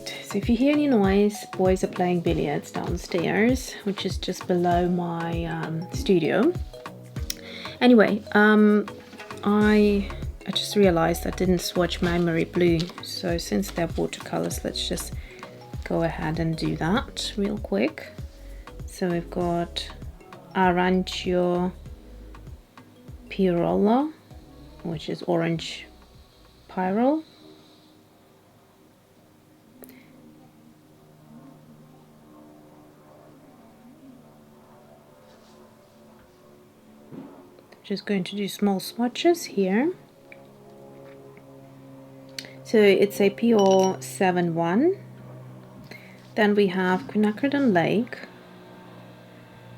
Right, so if you hear any noise, boys are playing billiards downstairs, which is just below my studio. Anyway, I just realized I didn't swatch Memory Blue, so since they're watercolors, let's just go ahead and do that real quick. So we've got Arancio Pirola, which is orange Pyrrole. Just going to do small swatches here. So it's a PO71. Then we have Quinacridone Lake,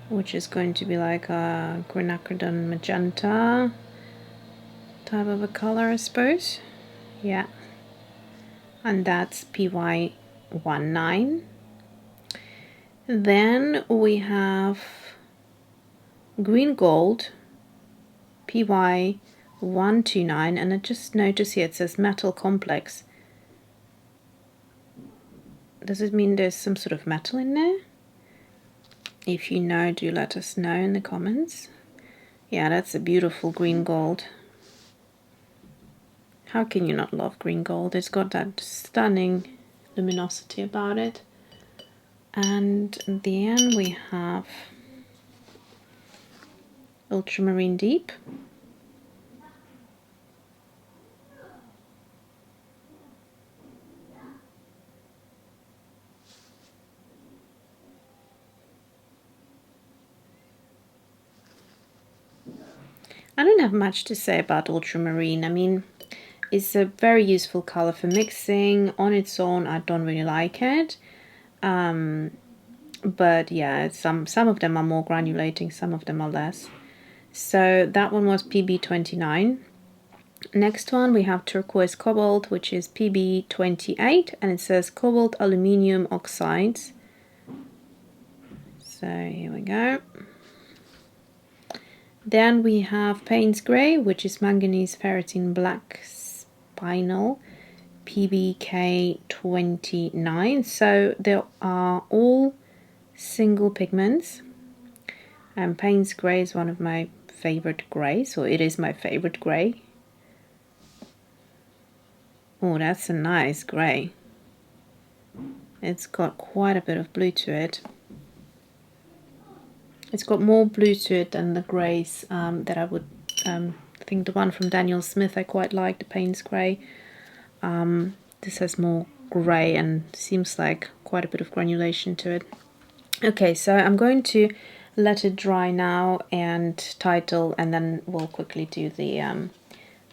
which is going to be like a Quinacridone Magenta type of a color, I suppose. Yeah. And that's PY19. Then we have Green Gold, PY129, and I just noticed here it says Metal Complex. Does it mean there's some sort of metal in there? If you know, do let us know in the comments. Yeah, that's a beautiful green gold. How can you not love green gold? It's got that stunning luminosity about it. And at the end we have Ultramarine Deep. I don't have much to say about ultramarine. I mean, it's a very useful color for mixing. On its own, I don't really like it. But yeah, some of them are more granulating, some of them are less. So that one was PB29. Next one we have Turquoise Cobalt, which is PB28, and it says Cobalt Aluminium Oxides. So here we go. Then we have Payne's Grey, which is Manganese Ferritin Black Spinel, PBK29. So they are all single pigments. And Payne's Grey is one of my favorite greys, or it is my favorite grey. Oh, that's a nice grey. It's got quite a bit of blue to it. It's got more blue to it than the greys that I would think the one from Daniel Smith I quite like, the Payne's Grey. This has more grey and seems like quite a bit of granulation to it. Okay, so I'm going to let it dry now and title, and then we'll quickly do the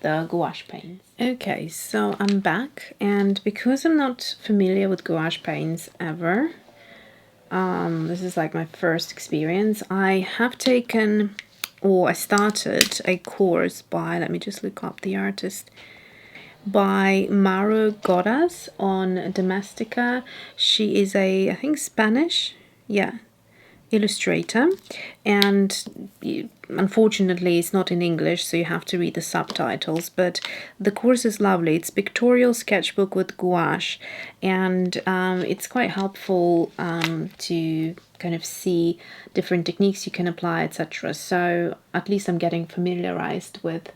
gouache paints. Okay, so I'm back, and because I'm not familiar with gouache paints ever, this is like my first experience. I have taken, or I started a course by, let me just look up the artist, by Maro Godas on Domestika. She is a, I think, Spanish, yeah, illustrator, and unfortunately it's not in English, so you have to read the subtitles, but the course is lovely. It's pictorial sketchbook with gouache, and it's quite helpful to kind of see different techniques you can apply, etc. So at least I'm getting familiarized with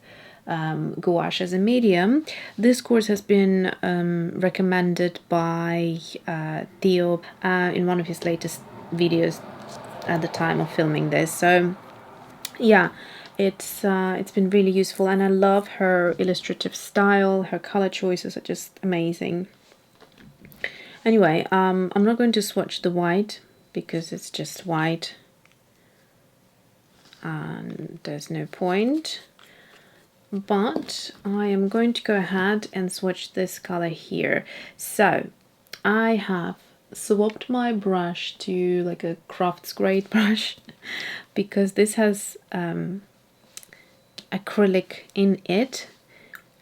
gouache as a medium. This course has been recommended by Theo in one of his latest videos at the time of filming this. So yeah, it's been really useful, and I love her illustrative style. Her color choices are just amazing. Anyway, I'm not going to swatch the white because it's just white and there's no point, but I am going to go ahead and swatch this color here. So I have swapped my brush to like a crafts grade brush because this has acrylic in it,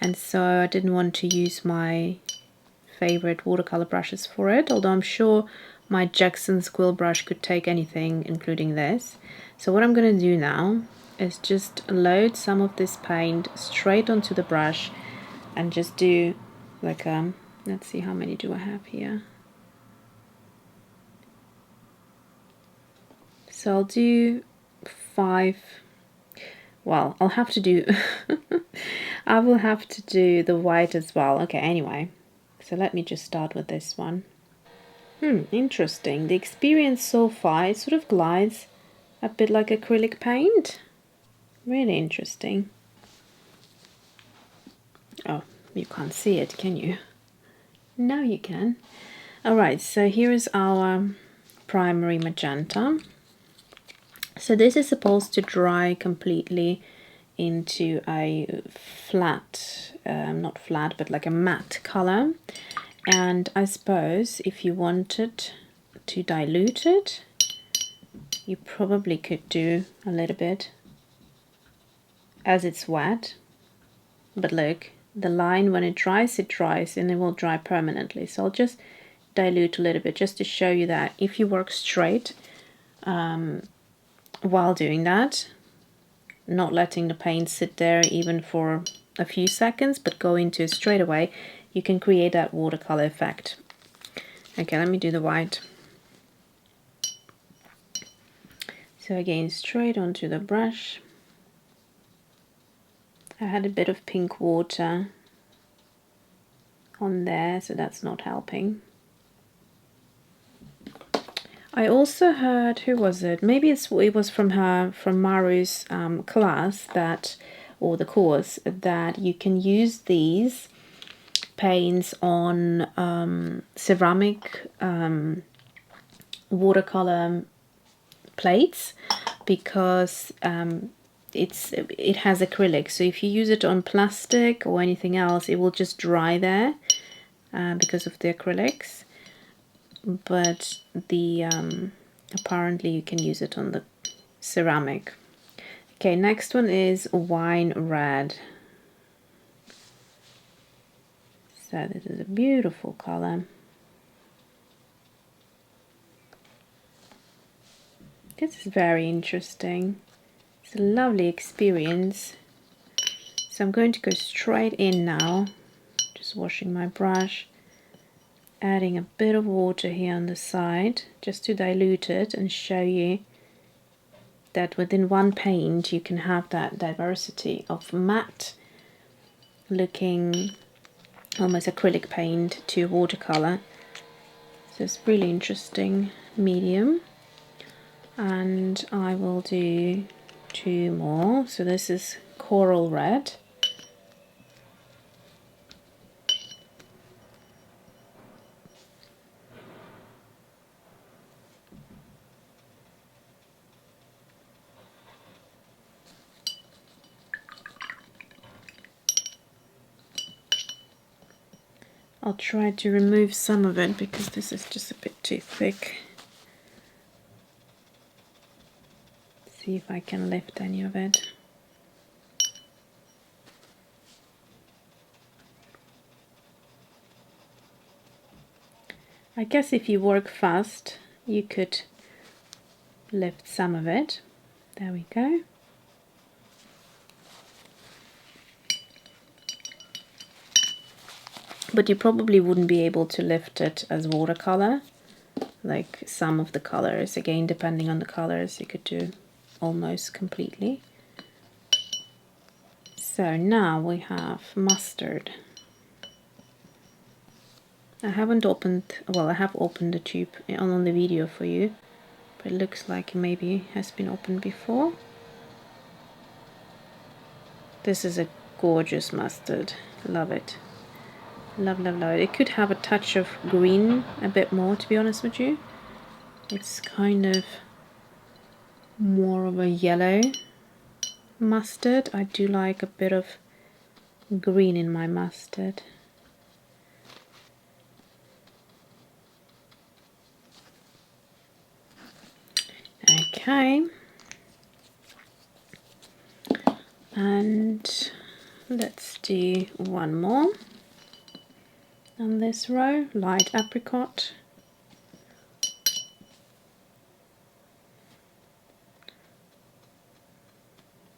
and so I didn't want to use my favorite watercolor brushes for it, although I'm sure my Jackson's quill brush could take anything, including this. So what I'm going to do now is just load some of this paint straight onto the brush and just do like let's see, how many do I have here? So I'll do 5. Well, I'll have to do I will have to do the white as well. Okay, anyway, so let me just start with this one. Interesting. The experience so far, it sort of glides a bit like acrylic paint. Really interesting. Oh, you can't see it, can you? Now you can. Alright, so here is our primary magenta. So this is supposed to dry completely into a flat, not flat, but like a matte color. And I suppose if you wanted to dilute it, you probably could do a little bit as it's wet. But look, the line, when it dries and it will dry permanently. So I'll just dilute a little bit just to show you that if you work straight while doing that, not letting the paint sit there even for a few seconds, but go into it straight away, you can create that watercolor effect. Okay, let me do the white. So again, straight onto the brush. I had a bit of pink water on there, so that's not helping. I also heard, who was it? Maybe it was from Maru's class that, or the course, that you can use these paints on ceramic watercolor plates, because it has acrylic. So if you use it on plastic or anything else, it will just dry there because of the acrylics. But the apparently you can use it on the ceramic. Okay, next one is wine red. So this is a beautiful color. This is very interesting. It's a lovely experience. So I'm going to go straight in now, just washing my brush, adding a bit of water here on the side just to dilute it and show you that within one paint you can have that diversity of matte looking almost acrylic paint to watercolor. So it's really interesting medium. And I will do 2 more. So this is coral red. I'll try to remove some of it because this is just a bit too thick. See if I can lift any of it. I guess if you work fast, you could lift some of it. There we go. But you probably wouldn't be able to lift it as watercolor, like some of the colors. Again, depending on the colors, you could do almost completely. So now we have mustard. I haven't opened, well, I have opened the tube on the video for you, but it looks like it maybe has been opened before. This is a gorgeous mustard. Love it. Love, love, love it. It could have a touch of green, a bit more, to be honest with you. It's kind of more of a yellow mustard. I do like a bit of green in my mustard. Okay. And let's do one more on this row, light apricot.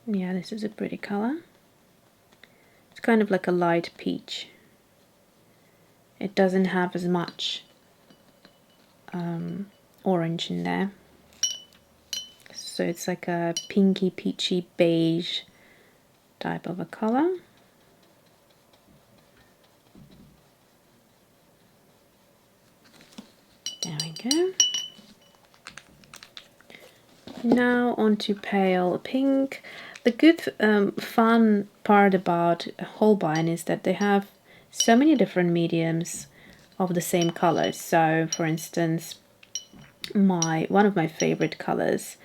Yeah, this is a pretty color. It's kind of like a light peach. It doesn't have as much orange in there. so it's like a pinky peachy beige type of a color. There we go. Now on to pale pink. The good fun part about Holbein is that they have so many different mediums of the same colors. So for instance, one of my favorite colors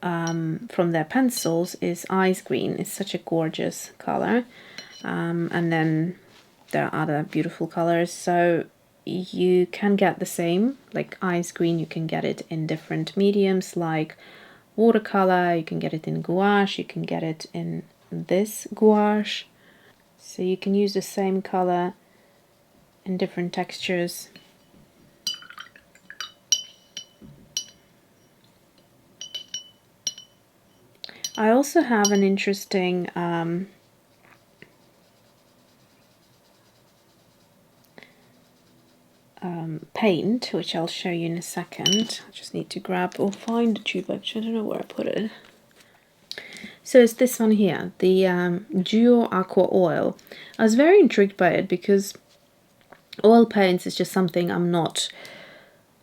from their pencils is ice green. It's such a gorgeous color. And then there are other beautiful colors. So you can get the same, like ice green, you can get it in different mediums like watercolor, you can get it in gouache, you can get it in this gouache. So you can use the same color in different textures. I also have an interesting paint, which I'll show you in a second. I just need to grab or find the tube. Actually, I don't know where I put it. So it's this one here, the Duo Aqua Oil. I was very intrigued by it because oil paints is just something I'm not,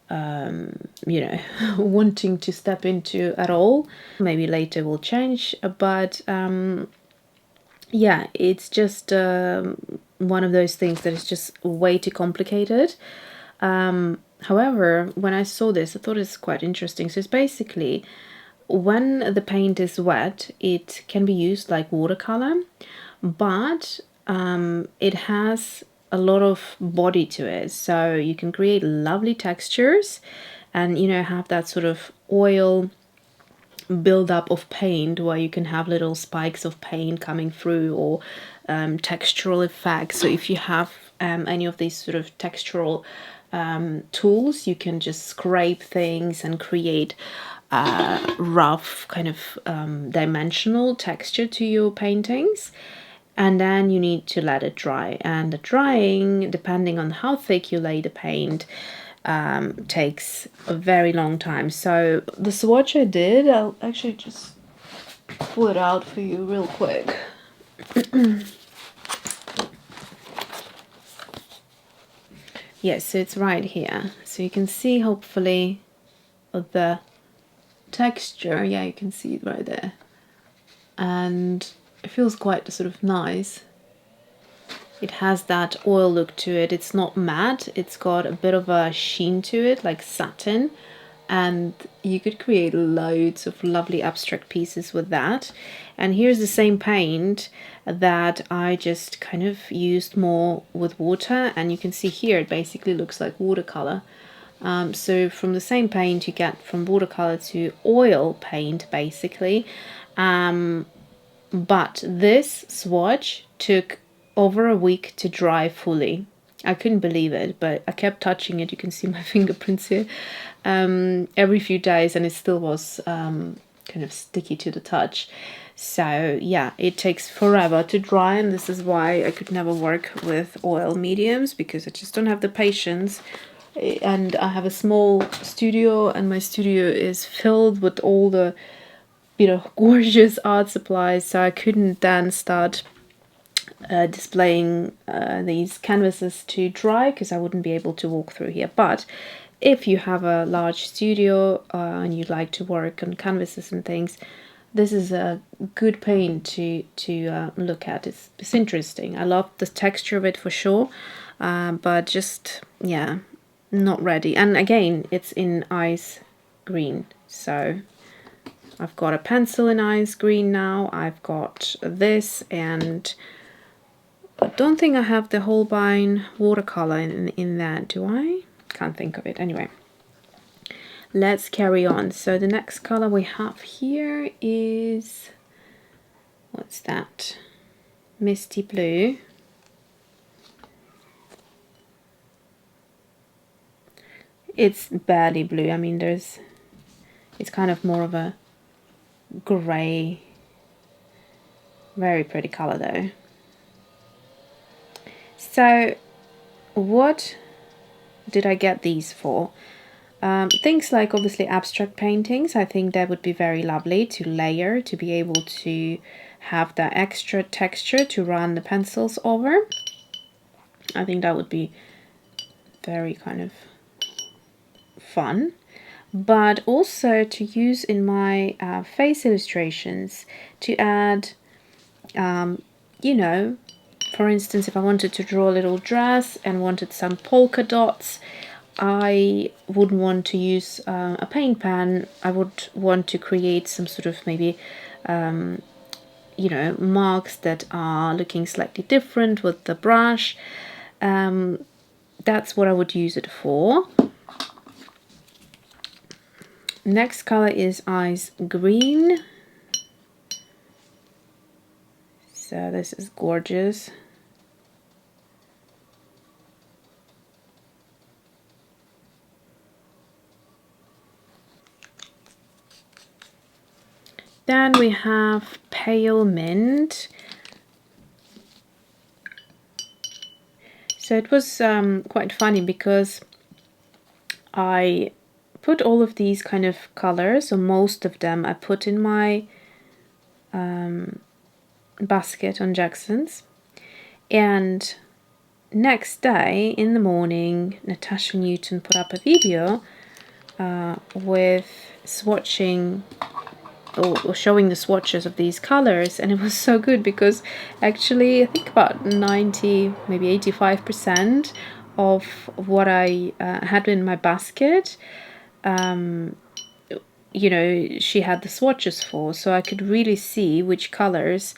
you know, wanting to step into at all. Maybe later will change, but yeah, it's just one of those things that is just way too complicated. However, when I saw this, I thought it's quite interesting. So it's basically, when the paint is wet, it can be used like watercolor, but it has a lot of body to it. So you can create lovely textures and, you know, have that sort of oil buildup of paint where you can have little spikes of paint coming through, or textural effects. So if you have any of these sort of textural tools, you can just scrape things and create rough kind of dimensional texture to your paintings. And then you need to let it dry, and the drying, depending on how thick you lay the paint, takes a very long time. So the swatch I did, I'll actually just pull it out for you real quick. Yes, so it's right here. So you can see hopefully the texture. Yeah, you can see it right there. And it feels quite sort of nice. It has that oil look to it. It's not matte. It's got a bit of a sheen to it, like satin. And you could create loads of lovely abstract pieces with that. And here's the same paint that I just kind of used more with water, and you can see here it basically looks like watercolor. So from the same paint you get from watercolor to oil paint basically, but this swatch took over a week to dry fully. I couldn't believe it, but I kept touching it. You can see my fingerprints here every few days, and it still was kind of sticky to the touch. So yeah, it takes forever to dry, and this is why I could never work with oil mediums, because I just don't have the patience. And I have a small studio, and my studio is filled with all the, you know, gorgeous art supplies, so I couldn't then start displaying these canvases to dry, because I wouldn't be able to walk through here. But if you have a large studio and you'd like to work on canvases and things, this is a good paint to look at. It's interesting. I love the texture of it for sure, but just, yeah, not ready. And again, it's in ice green, so I've got a pencil in ice green now. I've got this, and I don't think I have the Holbein watercolor in that, do I? Can't think of it. Anyway, let's carry on. So the next color we have here is, what's that? Misty blue. It's barely blue. I mean, it's kind of more of a gray. Very pretty color though. So what did I get these for? Things like obviously abstract paintings, I think that would be very lovely to layer, to be able to have that extra texture to run the pencils over. I think that would be very kind of fun. But also to use in my face illustrations to add, you know, for instance, if I wanted to draw a little dress and wanted some polka dots, I wouldn't want to use a paint pen. I would want to create some sort of maybe, you know, marks that are looking slightly different with the brush. That's what I would use it for. Next color is ice green. So this is gorgeous. Then we have pale mint. So it was quite funny because I put all of these kind of colors, so most of them I put in my basket on Jackson's. And next day in the morning, Natasha Newton put up a video with swatching or showing the swatches of these colors, and it was so good because actually I think about 90, maybe 85% of what I had in my basket, you know, she had the swatches for, so I could really see which colors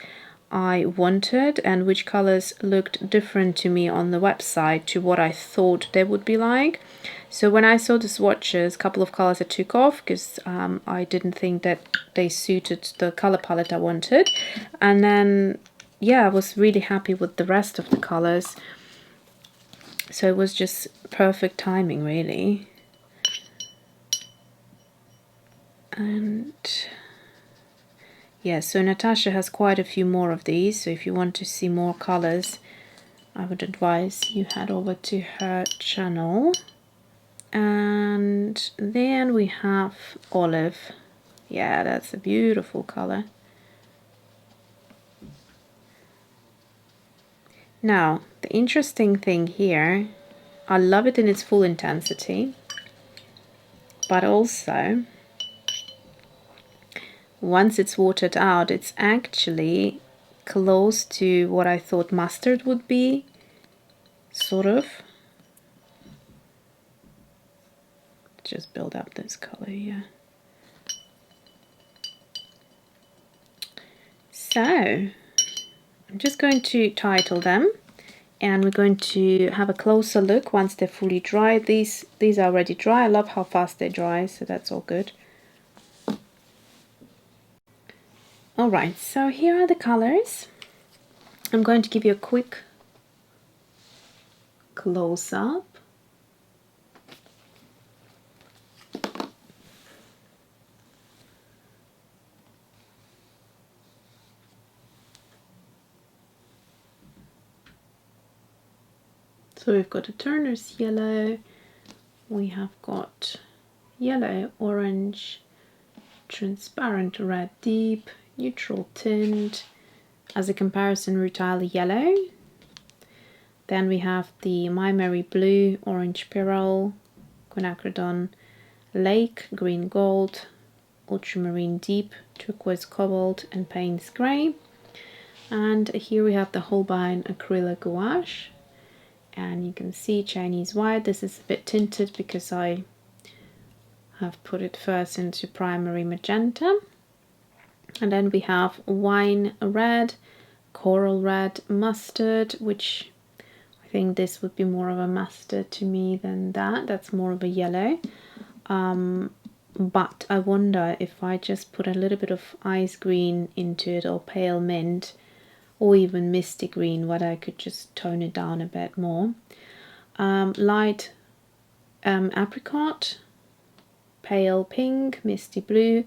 I wanted and which colors looked different to me on the website to what I thought they would be like. So when I saw the swatches, a couple of colors I took off because I didn't think that they suited the color palette I wanted. And then, yeah, I was really happy with the rest of the colors. So it was just perfect timing, really. And yeah, so Natasha has quite a few more of these. So if you want to see more colors, I would advise you head over to her channel. And then we have olive. Yeah, that's a beautiful color. Now, the interesting thing here, I love it in its full intensity, but also once it's watered out, it's actually close to what I thought mustard would be, sort of. Just build up this color here. So I'm just going to title them, and we're going to have a closer look once they're fully dry. These are already dry. I love how fast they dry, so that's all good. Alright, so here are the colors. I'm going to give you a quick close-up. So we've got a Turner's yellow, we have got yellow, orange, transparent red deep, neutral tint, as a comparison rutile yellow. Then we have the My Merry Blue, orange Pyrrole, quinacridone lake, green gold, ultramarine deep, turquoise cobalt, and Payne's grey. And here we have the Holbein Acryla Gouache. And you can see Chinese white. This is a bit tinted because I have put it first into primary magenta. And then we have wine red, coral red, mustard, which I think this would be more of a mustard to me than that. That's more of a yellow. But I wonder if I just put a little bit of ice green into it, or pale mint, or even misty green, whether I could just tone it down a bit more. Light apricot, pale pink, misty blue,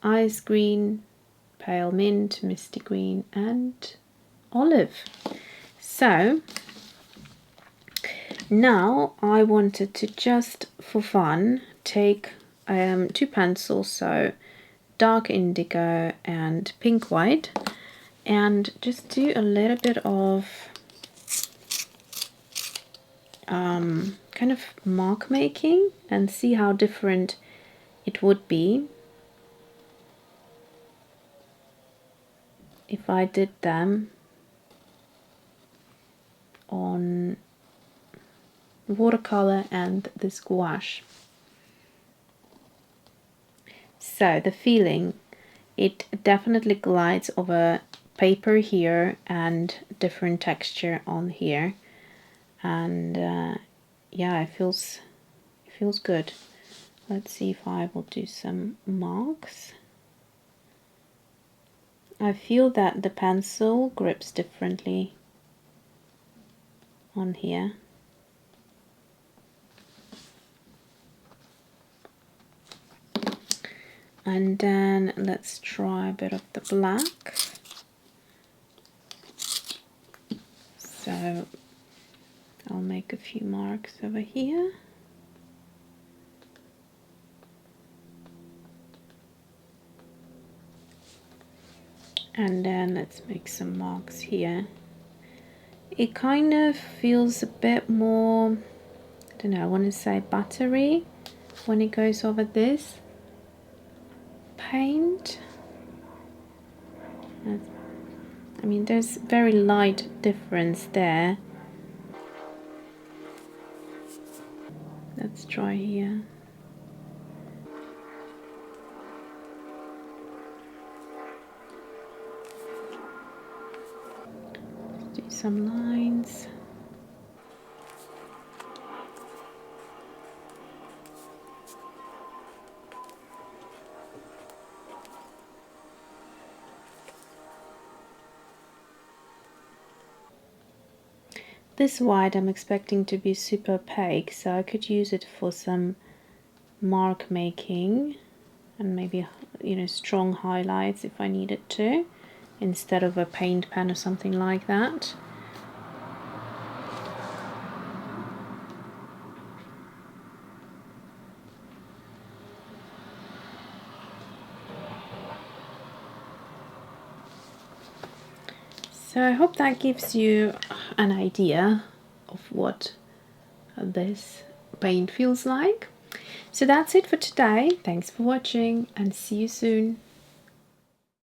ice green, pale mint, misty green, and olive. So now I wanted to just for fun take two pencils, so dark indigo and pink white, and just do a little bit of kind of mark making and see how different it would be if I did them on watercolor and this gouache. So the feeling, it definitely glides over paper here and different texture on here, and yeah, it feels good. Let's see if I will do some marks. I feel that the pencil grips differently on here. And then let's try a bit of the black. So I'll make a few marks over here. And then let's make some marks here. It kind of feels a bit more, I don't know, I want to say buttery when it goes over this paint. I mean, there's very light difference there. Let's try here. Let's do some lines. This white I'm expecting to be super opaque, so I could use it for some mark making and maybe, you know, strong highlights if I needed to, instead of a paint pen or something like that. So I hope that gives you an idea of what this paint feels like. So that's it for today. Thanks for watching and see you soon.